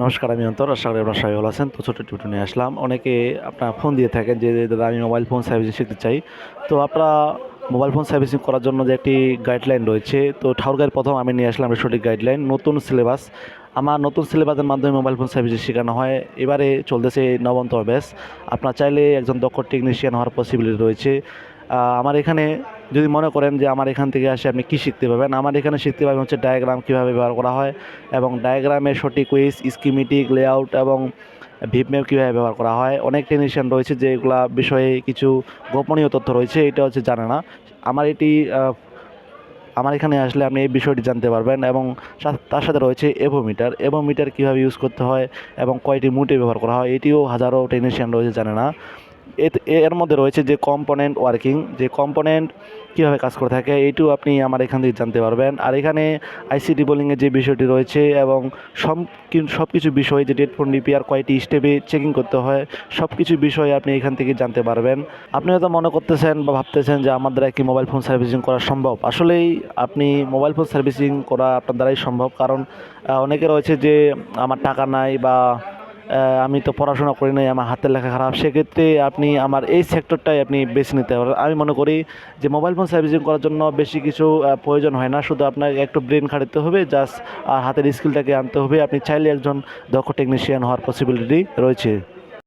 নমস্কার, আমি অন্তর। আশা করি আপনার সবাই ভালো আছেন। তো ছোট্ট টিউটোরিয়াল নিয়ে আসলাম। অনেকে আপনার ফোন দিয়ে থাকেন যে, দাদা আমি মোবাইল ফোন সার্ভিসিং শিখতে চাই। তো আপনারা মোবাইল ফোন সার্ভিসিং করার জন্য যে একটি গাইডলাইন রয়েছে, তো ঠাকুরগাঁয়ের প্রথম আমি নিয়ে আসলাম সঠিক গাইডলাইন, নতুন সিলেবাস। আমার নতুন সিলেবাসের মাধ্যমে মোবাইল ফোন সার্ভিসিং শেখানো হয়। এবারে চলতেছে নবমতম ব্যাচ। আপনার চাইলে একজন দক্ষ টেকনিশিয়ান হওয়ার পসিবিলিটি রয়েছে। আমার এখানে যদি মনে করেন যে আমার এখান থেকে আসে আপনি কী শিখতে পাবেন, আমার এখানে শিখতে পাবেন হচ্ছে ডায়াগ্রাম কীভাবে ব্যবহার করা হয় এবং ডায়াগ্রামের সঠিক ওয়েস, স্কিমেটিক, লেআউট এবং ভিপ ম্যাপ কীভাবে ব্যবহার করা হয়। অনেক টেকনিশিয়ান রয়েছে যে এগুলা বিষয়ে কিছু গোপনীয় তথ্য রয়েছে, এটা হচ্ছে জানে না। আমার এটি আমার এখানে আসলে আপনি এই বিষয়টি জানতে পারবেন এবং তার সাথে রয়েছে এভোমিটার। এভোমিটার কীভাবে ইউজ করতে হয় এবং কয়টি মুটে ব্যবহার করা হয়, এটিও হাজারো টেকনিশিয়ান রয়েছে জানে না। এর মধ্যে রয়েছে যে কম্পোনেন্ট ওয়ার্কিং, যে কম্পোনেন্ট কীভাবে কাজ করে থাকে, এইটিও আপনি আমার এখান থেকে জানতে পারবেন। আর এখানে আইসিডি বোলিংয়ের যে বিষয়টি রয়েছে এবং সব কিছু বিষয়, যে ডেড ফোন রিপেয়ার কয়টি স্টেপে চেকিং করতে হয়, সব কিছু বিষয় আপনি এখান থেকে জানতে পারবেন। আপনি হয়তো মনে করতেছেন বা ভাবতেছেন যে আমার দ্বারা কি মোবাইল ফোন সার্ভিসিং করা সম্ভব। আসলেই আপনি মোবাইল ফোন সার্ভিসিং করা আপনার দ্বারাই সম্ভব, কারণ অনেকে রয়েছে যে আমার টাকা নাই বা আমি তো পড়াশোনা করি নাই, আমার হাতের লেখা খারাপ। সেক্ষেত্রে আপনি আমার এই সেক্টরটাই আপনি বেছে নিতে পারেন। আমি মনে করি যে মোবাইল ফোন সার্ভিসিং করার জন্য বেশি কিছু প্রয়োজন হয় না, শুধু আপনাকে একটু ব্রেন খাটাতে হবে, জাস্ট আর হাতের স্কিলটাকে আনতে হবে। আপনি চাইলে একজন দক্ষ টেকনিশিয়ান হওয়ার পসিবিলিটি রয়েছে।